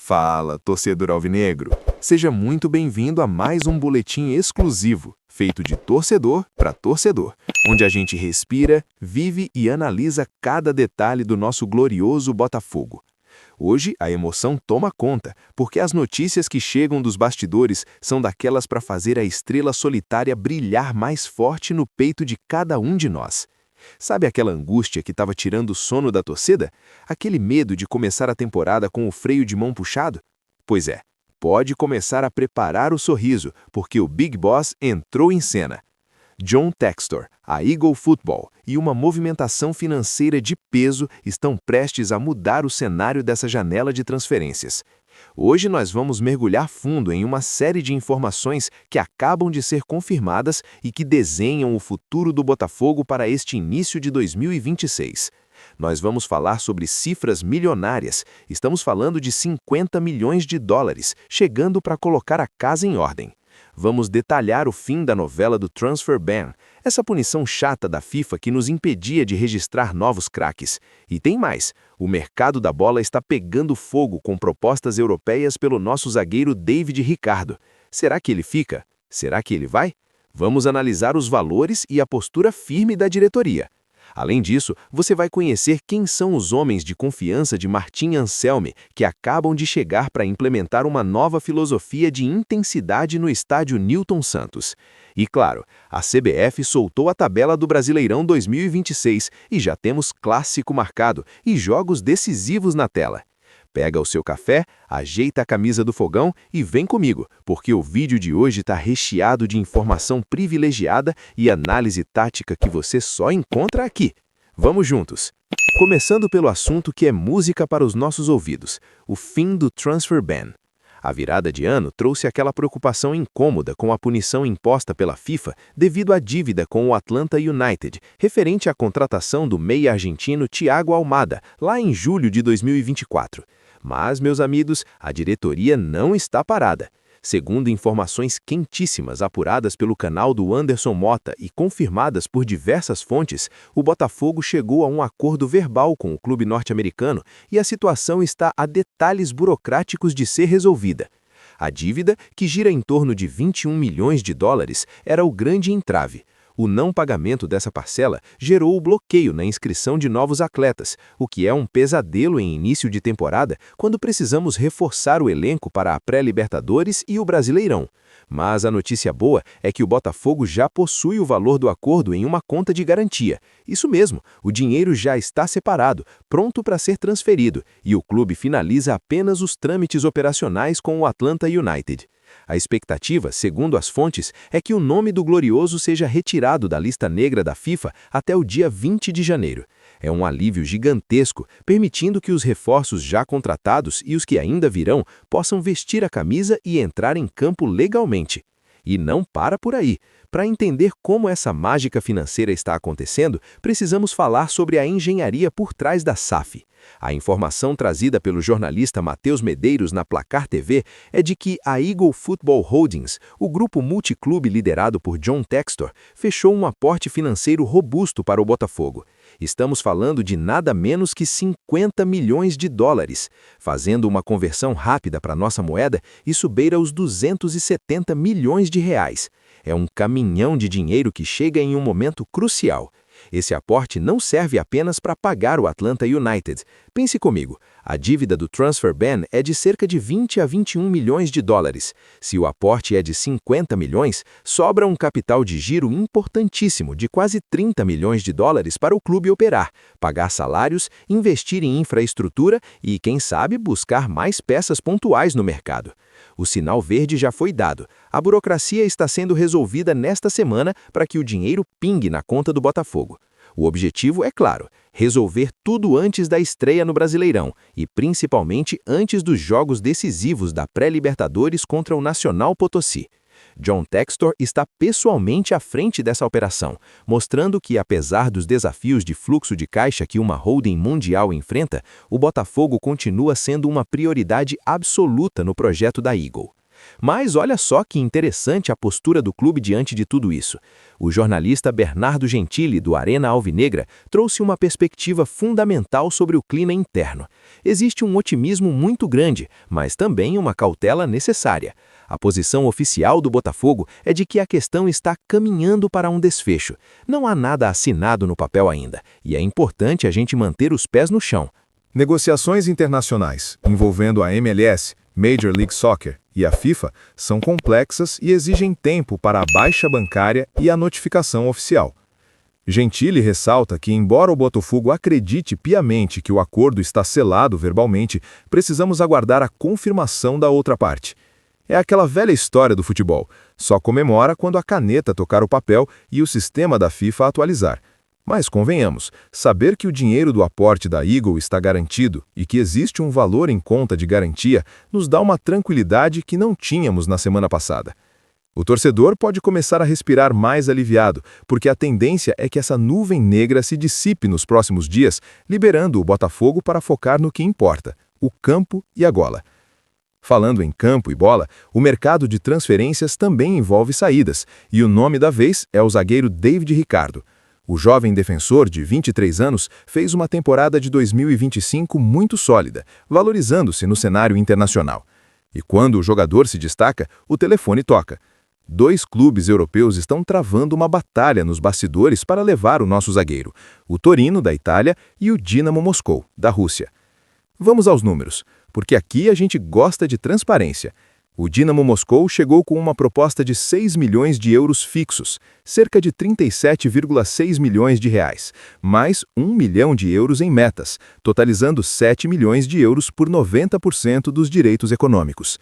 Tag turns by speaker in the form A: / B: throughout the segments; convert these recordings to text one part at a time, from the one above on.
A: Fala, torcedor alvinegro! Seja muito bem-vindo a mais um boletim exclusivo, feito de torcedor para torcedor, onde a gente respira, vive e analisa cada detalhe do nosso glorioso Botafogo. Hoje, a emoção toma conta, porque as notícias que chegam dos bastidores são daquelas para fazer a estrela solitária brilhar mais forte no peito de cada um de nós. Sabe aquela angústia que estava tirando o sono da torcida? Aquele medo de começar a temporada com o freio de mão puxado? Pois é, pode começar a preparar o sorriso, porque o Big Boss entrou em cena. John Textor, a Eagle Football e uma movimentação financeira de peso estão prestes a mudar o cenário dessa janela de transferências. Hoje nós vamos mergulhar fundo em uma série de informações que acabam de ser confirmadas e que desenham o futuro do Botafogo para este início de 2026. Nós vamos falar sobre cifras milionárias. Estamos falando de 50 milhões de dólares, chegando para colocar a casa em ordem. Vamos detalhar o fim da novela do Transfer Ban, essa punição chata da FIFA que nos impedia de registrar novos craques. E tem mais, o mercado da bola está pegando fogo com propostas europeias pelo nosso zagueiro David Ricardo. Será que ele fica? Será que ele vai? Vamos analisar os valores e a postura firme da diretoria. Além disso, você vai conhecer quem são os homens de confiança de Martin Anselmi, que acabam de chegar para implementar uma nova filosofia de intensidade no estádio Newton Santos. E claro, a CBF soltou a tabela do Brasileirão 2026 e já temos clássico marcado e jogos decisivos na tela. Pega o seu café, ajeita a camisa do fogão e vem comigo, porque o vídeo de hoje está recheado de informação privilegiada e análise tática que você só encontra aqui. Vamos juntos! Começando pelo assunto que é música para os nossos ouvidos, o fim do Transfer Ban. A virada de ano trouxe aquela preocupação incômoda com a punição imposta pela FIFA devido à dívida com o Atlanta United, referente à contratação do meia argentino Thiago Almada, lá em julho de 2024. Mas, meus amigos, a diretoria não está parada. Segundo informações quentíssimas apuradas pelo canal do Anderson Mota e confirmadas por diversas fontes, o Botafogo chegou a um acordo verbal com o clube norte-americano e a situação está a detalhes burocráticos de ser resolvida. A dívida, que gira em torno de 21 milhões de dólares, era o grande entrave. O não pagamento dessa parcela gerou o bloqueio na inscrição de novos atletas, o que é um pesadelo em início de temporada quando precisamos reforçar o elenco para a pré-Libertadores e o Brasileirão. Mas a notícia boa é que o Botafogo já possui o valor do acordo em uma conta de garantia. Isso mesmo, o dinheiro já está separado, pronto para ser transferido, e o clube finaliza apenas os trâmites operacionais com o Atlanta United. A expectativa, segundo as fontes, é que o nome do Glorioso seja retirado da lista negra da FIFA até o dia 20 de janeiro. É um alívio gigantesco, permitindo que os reforços já contratados e os que ainda virão possam vestir a camisa e entrar em campo legalmente. E não para por aí. Para entender como essa mágica financeira está acontecendo, precisamos falar sobre a engenharia por trás da SAF. A informação trazida pelo jornalista Matheus Medeiros na Placar TV é de que a Eagle Football Holdings, o grupo multiclube liderado por John Textor, fechou um aporte financeiro robusto para o Botafogo. Estamos falando de nada menos que 50 milhões de dólares. Fazendo uma conversão rápida para nossa moeda, isso beira os 270 milhões de reais. É um caminhão de dinheiro que chega em um momento crucial. Esse aporte não serve apenas para pagar o Atlanta United. Pense comigo, a dívida do Transfer Ban é de cerca de 20 a 21 milhões de dólares. Se o aporte é de 50 milhões, sobra um capital de giro importantíssimo de quase 30 milhões de dólares para o clube operar, pagar salários, investir em infraestrutura e, quem sabe, buscar mais peças pontuais no mercado. O sinal verde já foi dado. A burocracia está sendo resolvida nesta semana para que o dinheiro pingue na conta do Botafogo. O objetivo é claro, resolver tudo antes da estreia no Brasileirão e principalmente antes dos jogos decisivos da pré-Libertadores contra o Nacional Potosí. John Textor está pessoalmente à frente dessa operação, mostrando que, apesar dos desafios de fluxo de caixa que uma holding mundial enfrenta, o Botafogo continua sendo uma prioridade absoluta no projeto da Eagle. Mas olha só que interessante a postura do clube diante de tudo isso. O jornalista Bernardo Gentili, do Arena Alvinegra, trouxe uma perspectiva fundamental sobre o clima interno. Existe um otimismo muito grande, mas também uma cautela necessária. A posição oficial do Botafogo é de que a questão está caminhando para um desfecho. Não há nada assinado no papel ainda, e é importante a gente manter os pés no chão.
B: Negociações internacionais envolvendo a MLS, Major League Soccer e a FIFA são complexas e exigem tempo para a baixa bancária e a notificação oficial. Gentili ressalta que, embora o Botafogo acredite piamente que o acordo está selado verbalmente, precisamos aguardar a confirmação da outra parte. É aquela velha história do futebol, só comemora quando a caneta tocar o papel e o sistema da FIFA atualizar. Mas convenhamos, saber que o dinheiro do aporte da Eagle está garantido e que existe um valor em conta de garantia nos dá uma tranquilidade que não tínhamos na semana passada. O torcedor pode começar a respirar mais aliviado, porque a tendência é que essa nuvem negra se dissipe nos próximos dias, liberando o Botafogo para focar no que importa, o campo e a gola. Falando em campo e bola, o mercado de transferências também envolve saídas, e o nome da vez é o zagueiro David Ricardo. O jovem defensor de 23 anos fez uma temporada de 2025 muito sólida, valorizando-se no cenário internacional. E quando o jogador se destaca, o telefone toca. 2 clubes europeus estão travando uma batalha nos bastidores para levar o nosso zagueiro, o Torino, da Itália, e o Dinamo Moscou, da Rússia. Vamos aos números, porque aqui a gente gosta de transparência. O Dinamo Moscou chegou com uma proposta de 6 milhões de euros fixos, cerca de 37,6 milhões de reais, mais 1 milhão de euros em metas, totalizando 7 milhões de euros por 90% dos direitos econômicos.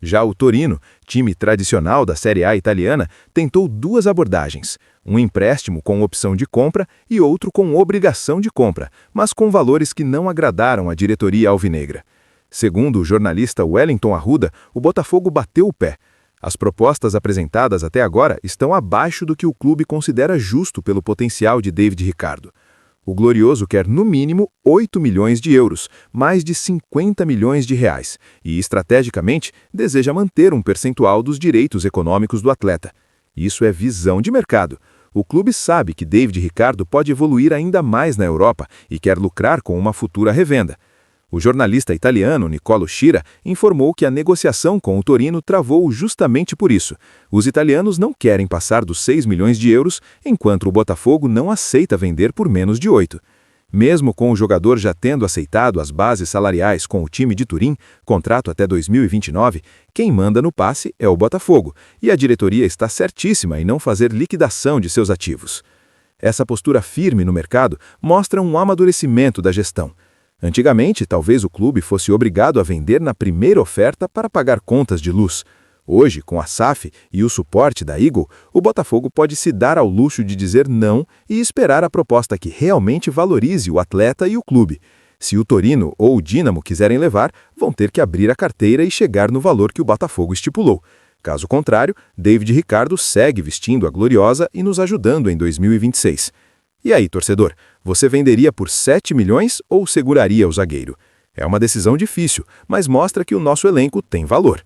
B: Já o Torino, time tradicional da Série A italiana, tentou 2 abordagens, um empréstimo com opção de compra e outro com obrigação de compra, mas com valores que não agradaram a diretoria alvinegra. Segundo o jornalista Wellington Arruda, o Botafogo bateu o pé. As propostas apresentadas até agora estão abaixo do que o clube considera justo pelo potencial de David Ricardo. O Glorioso quer, no mínimo, 8 milhões de euros, mais de 50 milhões de reais, e, estrategicamente, deseja manter um percentual dos direitos econômicos do atleta. Isso é visão de mercado. O clube sabe que David Ricardo pode evoluir ainda mais na Europa e quer lucrar com uma futura revenda. O jornalista italiano Niccolò Schira informou que a negociação com o Torino travou justamente por isso. Os italianos não querem passar dos 6 milhões de euros, enquanto o Botafogo não aceita vender por menos de 8. Mesmo com o jogador já tendo aceitado as bases salariais com o time de Turim, contrato até 2029, quem manda no passe é o Botafogo, e a diretoria está certíssima em não fazer liquidação de seus ativos. Essa postura firme no mercado mostra um amadurecimento da gestão. Antigamente, talvez o clube fosse obrigado a vender na primeira oferta para pagar contas de luz. Hoje, com a SAF e o suporte da Eagle, o Botafogo pode se dar ao luxo de dizer não e esperar a proposta que realmente valorize o atleta e o clube. Se o Torino ou o Dinamo quiserem levar, vão ter que abrir a carteira e chegar no valor que o Botafogo estipulou. Caso contrário, David Ricardo segue vestindo a gloriosa e nos ajudando em 2026. E aí, torcedor, você venderia por 7 milhões ou seguraria o zagueiro? É uma decisão difícil, mas mostra que o nosso elenco tem valor.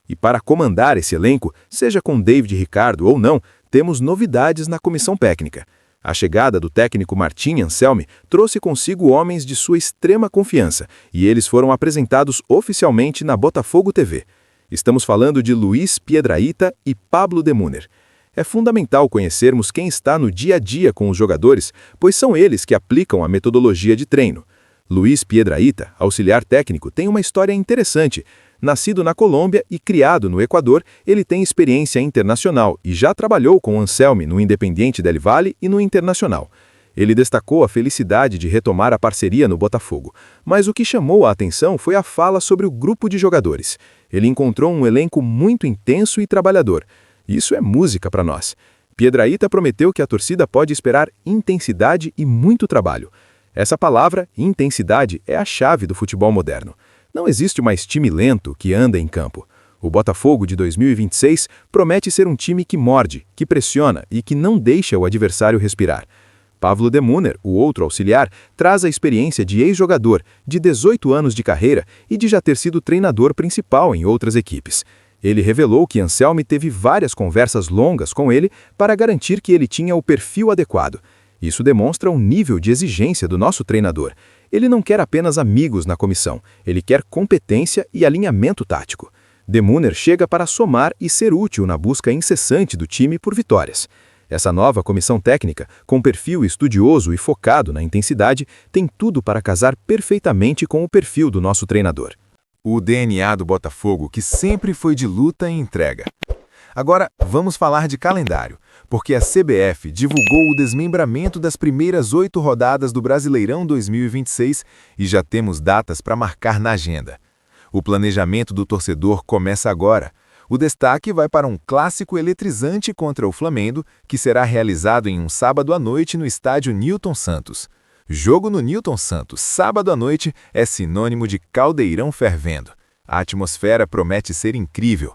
B: E para comandar esse elenco, seja com David Ricardo ou não, temos novidades na comissão técnica. A chegada do técnico Martin Anselmi trouxe consigo homens de sua extrema confiança, e eles foram apresentados oficialmente na Botafogo TV. Estamos falando de Luiz Piedrahita e Pablo Demuner. É fundamental conhecermos quem está no dia a dia com os jogadores, pois são eles que aplicam a metodologia de treino. Luiz Piedrahita, auxiliar técnico, tem uma história interessante. Nascido na Colômbia e criado no Equador, ele tem experiência internacional e já trabalhou com Anselmi no Independiente del Valle e no Internacional. Ele destacou a felicidade de retomar a parceria no Botafogo, mas o que chamou a atenção foi a fala sobre o grupo de jogadores. Ele encontrou um elenco muito intenso e trabalhador. Isso é música para nós. Piedrahita prometeu que a torcida pode esperar intensidade e muito trabalho. Essa palavra, intensidade, é a chave do futebol moderno. Não existe mais time lento que anda em campo. O Botafogo de 2026 promete ser um time que morde, que pressiona e que não deixa o adversário respirar. Pablo Demuner, o outro auxiliar, traz a experiência de ex-jogador, de 18 anos de carreira e de já ter sido treinador principal em outras equipes. Ele revelou que Anselmi teve várias conversas longas com ele para garantir que ele tinha o perfil adequado. Isso demonstra um nível de exigência do nosso treinador. Ele não quer apenas amigos na comissão, ele quer competência e alinhamento tático. De Munner chega para somar e ser útil na busca incessante do time por vitórias. Essa nova comissão técnica, com perfil estudioso e focado na intensidade, tem tudo para casar perfeitamente com o perfil do nosso treinador.
A: O DNA do Botafogo, que sempre foi de luta e entrega. Agora, vamos falar de calendário, porque a CBF divulgou o desmembramento das primeiras 8 rodadas do Brasileirão 2026 e já temos datas para marcar na agenda. O planejamento do torcedor começa agora. O destaque vai para um clássico eletrizante contra o Flamengo, que será realizado em um sábado à noite no estádio Newton Santos. Jogo no Newton Santos, sábado à noite, é sinônimo de caldeirão fervendo. A atmosfera promete ser incrível.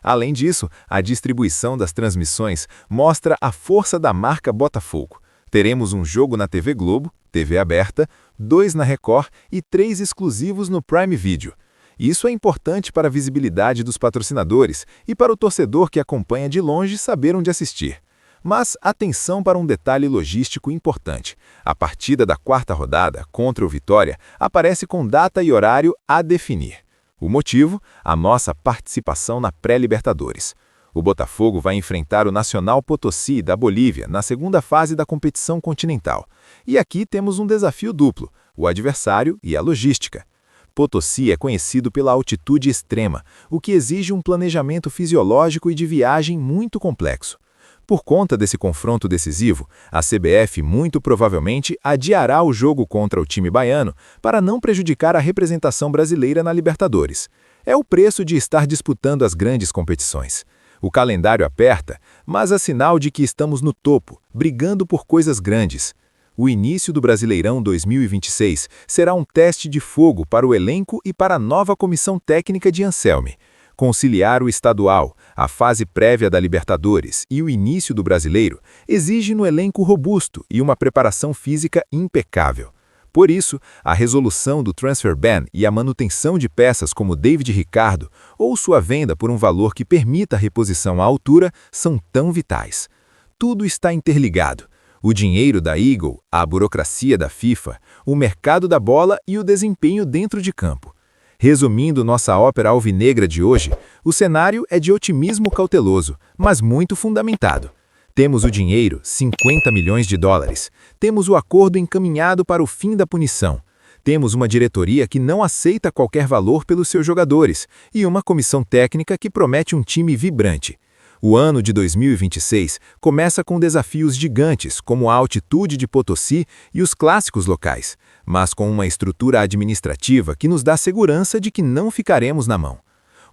A: Além disso, a distribuição das transmissões mostra a força da marca Botafogo. Teremos um jogo na TV Globo, TV aberta, 2 na Record e 3 exclusivos no Prime Video. Isso é importante para a visibilidade dos patrocinadores e para o torcedor que acompanha de longe saber onde assistir. Mas atenção para um detalhe logístico importante. A partida da 4ª rodada, contra o Vitória, aparece com data e horário a definir. O motivo? A nossa participação na pré-Libertadores. O Botafogo vai enfrentar o Nacional Potosí da Bolívia na 2ª fase da competição continental. E aqui temos um desafio duplo, o adversário e a logística. Potosí é conhecido pela altitude extrema, o que exige um planejamento fisiológico e de viagem muito complexo. Por conta desse confronto decisivo, a CBF muito provavelmente adiará o jogo contra o time baiano para não prejudicar a representação brasileira na Libertadores. É o preço de estar disputando as grandes competições. O calendário aperta, mas é sinal de que estamos no topo, brigando por coisas grandes. O início do Brasileirão 2026 será um teste de fogo para o elenco e para a nova comissão técnica de Anselmi. Conciliar o estadual, a fase prévia da Libertadores e o início do Brasileiro exige no elenco robusto e uma preparação física impecável. Por isso, a resolução do transfer ban e a manutenção de peças como David Ricardo ou sua venda por um valor que permita a reposição à altura são tão vitais. Tudo está interligado. O dinheiro da Eagle, a burocracia da FIFA, o mercado da bola e o desempenho dentro de campo. Resumindo nossa ópera alvinegra de hoje, o cenário é de otimismo cauteloso, mas muito fundamentado. Temos o dinheiro, 50 milhões de dólares. Temos o acordo encaminhado para o fim da punição. Temos uma diretoria que não aceita qualquer valor pelos seus jogadores e uma comissão técnica que promete um time vibrante. O ano de 2026 começa com desafios gigantes, como a altitude de Potosí e os clássicos locais, mas com uma estrutura administrativa que nos dá segurança de que não ficaremos na mão.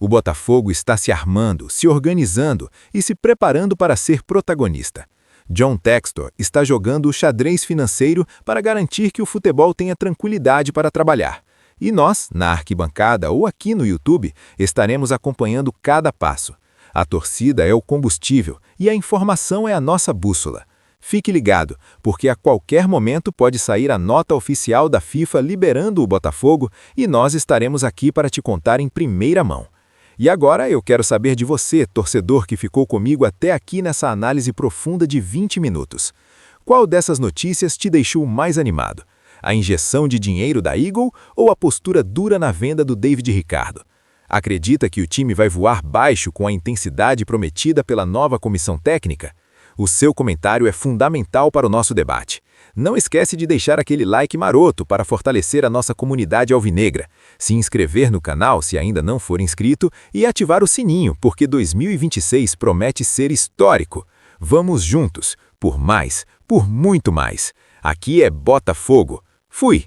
A: O Botafogo está se armando, se organizando e se preparando para ser protagonista. John Textor está jogando o xadrez financeiro para garantir que o futebol tenha tranquilidade para trabalhar. E nós, na arquibancada ou aqui no YouTube, estaremos acompanhando cada passo. A torcida é o combustível e a informação é a nossa bússola. Fique ligado, porque a qualquer momento pode sair a nota oficial da FIFA liberando o Botafogo e nós estaremos aqui para te contar em primeira mão. E agora eu quero saber de você, torcedor que ficou comigo até aqui nessa análise profunda de 20 minutos. Qual dessas notícias te deixou mais animado? A injeção de dinheiro da Eagle ou a postura dura na venda do David Ricardo? Acredita que o time vai voar baixo com a intensidade prometida pela nova comissão técnica? O seu comentário é fundamental para o nosso debate. Não esquece de deixar aquele like maroto para fortalecer a nossa comunidade alvinegra, se inscrever no canal se ainda não for inscrito e ativar o sininho, porque 2026 promete ser histórico. Vamos juntos, por mais, por muito mais. Aqui é Botafogo. Fui!